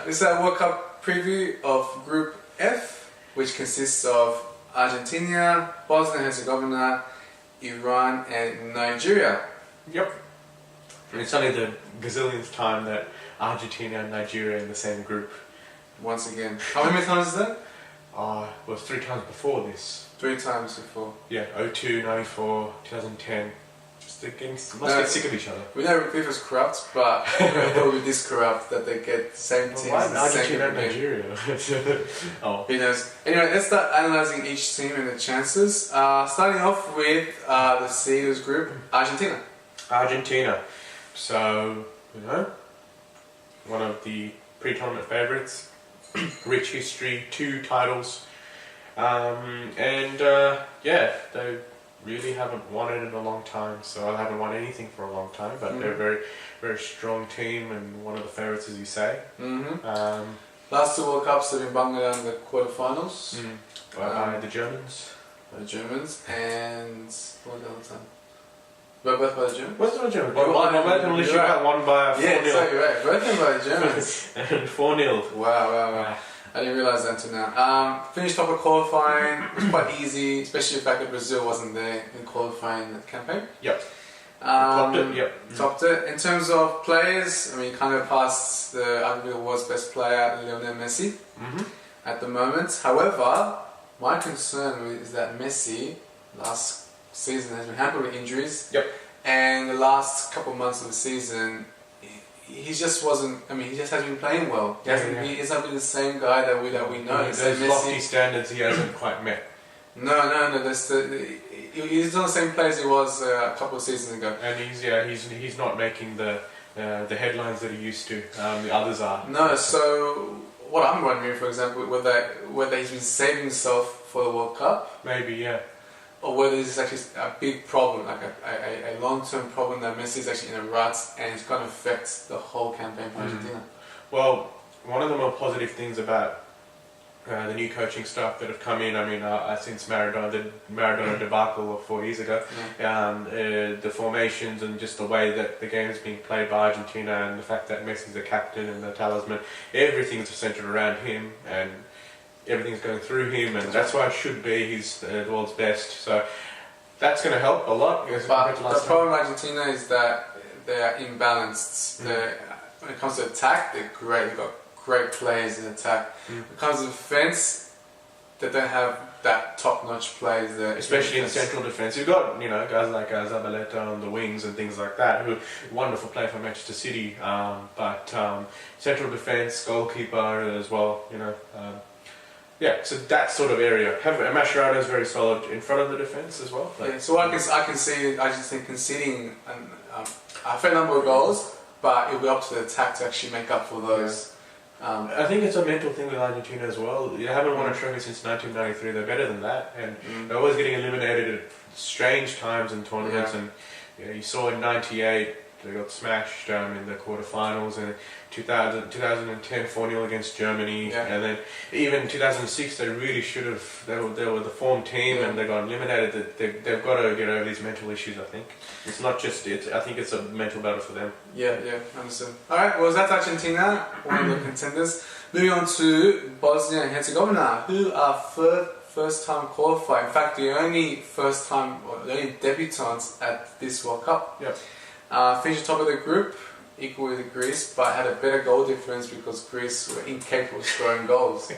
This is a World Cup preview of Group F, which consists of Argentina, Bosnia and Herzegovina, Iran and Nigeria. Yep. And it's only the gazillionth time that Argentina and Nigeria are in the same group. Once again. How many times is that? Well, 3 times before this. 3 times before. Yeah, 02, 94, 2010. Just must get sick of each other. We know FIFA's corrupt, but we're probably this corrupt that they get the same teams in the same Argentina and Nigeria? Who knows? Anyway, let's start analysing each team and the chances. Starting off with the seeders group, Argentina. Argentina. So, one of the pre-tournament favourites. Rich history, 2 titles. They really haven't won it in a long time, so I haven't won anything for a long time, but they're a very, very strong team and one of the favourites, as you say. Last 2 World Cups have been bunged out in the quarterfinals. By the Germans. By the Germans, and what the other time? Both by the Germans? What's the Germans? One by 4-0. Yeah, exactly right. Both of them by the Germans. And 4-0. Wow. I didn't realise that until now. Finished top of qualifying. It was quite easy, especially the fact that Brazil wasn't there in qualifying that campaign. Yep. Topped it, yep. Topped it. In terms of players, I mean, kind of past the arguably the world's best player, Lionel Messi, at the moment. However, my concern is that Messi, last season, has been hampered with injuries. Yep. And the last couple of months of the season, he just wasn't. I mean, he just hasn't been playing well. He hasn't been the same guy that we know. Those lofty standards he hasn't quite met. No. He's not the same player as he was a couple of seasons ago. And he's not making the headlines that he used to. The others are. No. So what I'm wondering, for example, whether he's been saving himself for the World Cup. Maybe, yeah. Or whether this is actually a big problem, like a long-term problem that Messi is actually in a rut and it's going to affect the whole campaign for Argentina. Well, one of the more positive things about the new coaching staff that have come in, I mean, since the Maradona debacle of 4 years ago, the formations and just the way that the game is being played by Argentina and the fact that Messi's the captain and the talisman, everything's centred around him and everything's going through him, and that's why it should be. He's the world's best, so that's going to help a lot. But the problem with Argentina is that they are imbalanced. When it comes to attack, they're great. They've got great players in attack. When it comes to defence, they don't have that top-notch players there. Especially in central defence. You've got guys like Zabaleta on the wings and things like that, who wonderful play for Manchester City. But central defence, goalkeeper as well. So that sort of area. Mascherano is very solid in front of the defence as well. Yeah, so I can see Argentina conceding a fair number of goals, but it'll be up to the attack to actually make up for those. I think it's a mental thing with Argentina as well. You haven't won a trophy since 1993. They're better than that, and they're always getting eliminated at strange times in tournaments. And you saw in '98 they got smashed in the quarterfinals, and 2010 4-0 against Germany, and then even 2006 they really should have. They were the form team, and they got eliminated. They've got to get over these mental issues. I think it's not just it. I think it's a mental battle for them. Yeah, understood. All right, well that's Argentina, one of the contenders. Moving on to Bosnia and Herzegovina, who are first-time qualified. In fact, the only debutants at this World Cup. Yep. Finished top of the group, equal with Greece, but had a better goal difference because Greece were incapable of scoring goals.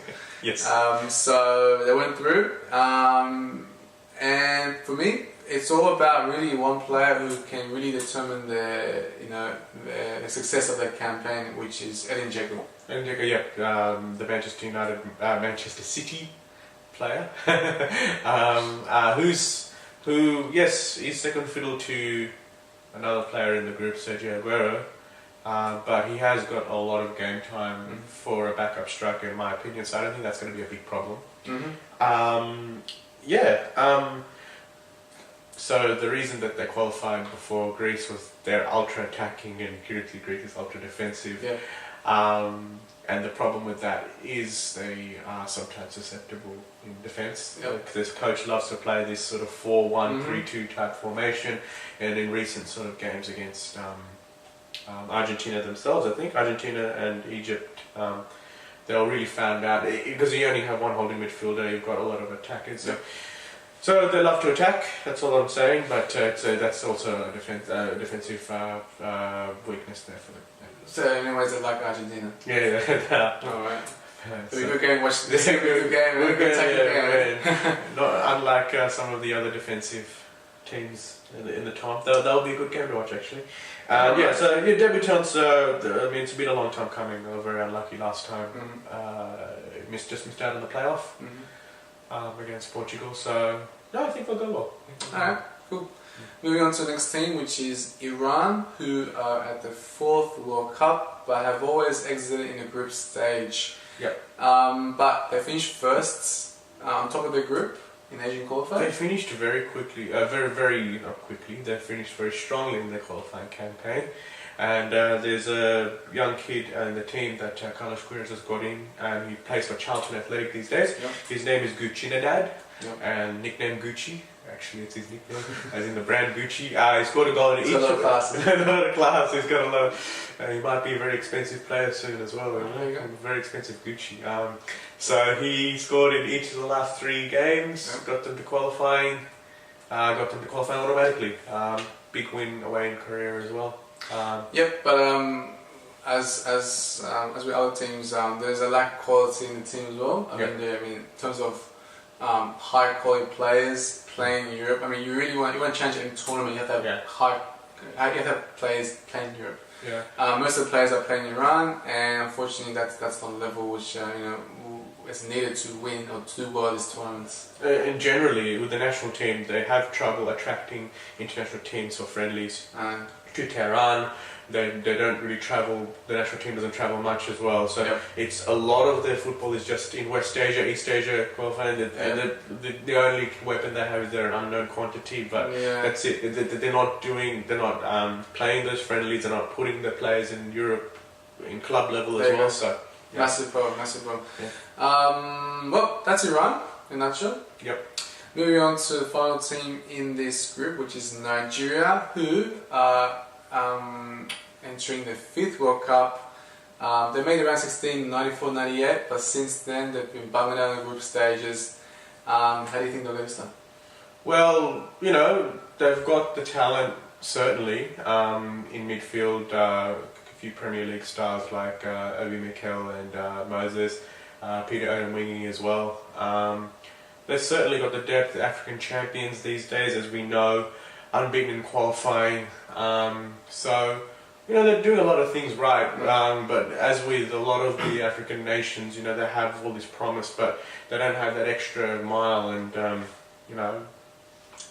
Yes. So they went through, and for me, it's all about really one player who can really determine the success of their campaign, which is Edin Dzeko. Edin Dzeko, the Manchester City player, is second fiddle to another player in the group, Sergio Aguero, but he has got a lot of game time for a backup striker, in my opinion, so I don't think that's going to be a big problem. So the reason that they qualified before Greece was they're ultra-attacking and Greece is ultra-defensive. And the problem with that is they are sometimes susceptible in defence. This coach loves to play this sort of 4-1-3-2 type formation, and in recent sort of games against Argentina themselves, I think. Argentina and Egypt, they all really found out, because you only have one holding midfielder, you've got a lot of attackers. So they love to attack, that's all I'm saying, but that's also a defensive weakness there for them. So anyways, I like Argentina. Yeah. Alright. So So- we could game, watch this game, good game, we're good game. Not unlike some of the other defensive teams in the top. That'll be a good game to watch, actually. Debutants. I mean, it's been a long time coming. They were very unlucky last time. Just missed out on the playoff against Portugal. So no, I think they'll go well. Alright, cool. Moving on to the next team, which is Iran, who are at the 4th World Cup, but have always exited in the group stage. Yep. But they finished first on top of the group in Asian qualifying. They finished very quickly, very not quickly. They finished very strongly in their qualifying campaign. And there's a young kid in the team that Carlos Queiroz has got in, and he plays for Charlton Athletic these days. Yep. His name is Gucci Nadad, Yep. and nickname Gucci. Actually, it's his nickname, as in the brand Gucci. He scored a goal in each. He's got a lot of class. A lot of class. He's got a lot of. He might be a very expensive player soon as well. There you go. Very expensive Gucci. So he scored in each of the last 3 games. Yep. Got them to qualifying. Automatically. Big win away in Korea as well. Yep, but as with other teams, there's a lack of quality in the team as well. I mean, in terms of high quality players playing in Europe. I mean, you want to change it in tournament. You have to have you have to have players playing in Europe. Yeah. Most of the players are playing in Iran, and unfortunately, that's not the level which is needed to win or to do well at these tournaments. And generally, with the national team, they have trouble attracting international teams for friendlies. To Tehran, they don't really travel. The national team doesn't travel much as well. So it's a lot of their football is just in West Asia, East Asia qualifying. And the only weapon they have is their unknown quantity. But that's it. They're not playing those friendlies. They're not putting their players in Europe in club level as well. So massive problem. Yeah. Well, that's Iran in a nutshell. Yep. Moving on to the final team in this group, which is Nigeria, who are entering the 5th World Cup. They made the round 16 in 94-98, but since then they've been bumming out in the group stages. How do you think they'll go this time? Well, they've got the talent, certainly, in midfield. A few Premier League stars like Obi Mikel and Moses, Peter Odemwingie as well. They've certainly got the depth, the African champions these days, as we know, unbeaten in qualifying. So, they're doing a lot of things right. But as with a lot of the African nations, they have all this promise, but they don't have that extra mile, and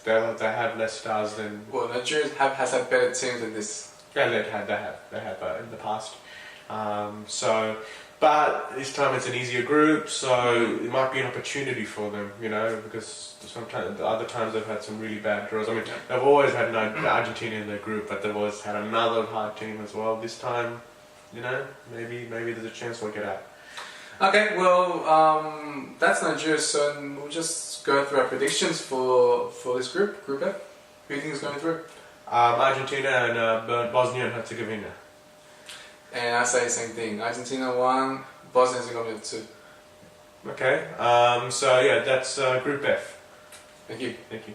they have less stars than. Well, Nigeria has had better teams than this. Yeah, they have in the past. But this time it's an easier group, so it might be an opportunity for them, because sometimes the other times they've had some really bad draws. I mean, they've always had Argentina in their group, but they've always had another hard team as well. This time, maybe there's a chance they'll get out. Okay, well, that's Nigeria, so we'll just go through our predictions for this group, Group F. Who do you think is going through? Argentina and Bosnia and Herzegovina. And I say the same thing. Argentina 1, Bosnia is going to be 2. Okay, that's Group F. Thank you. Thank you.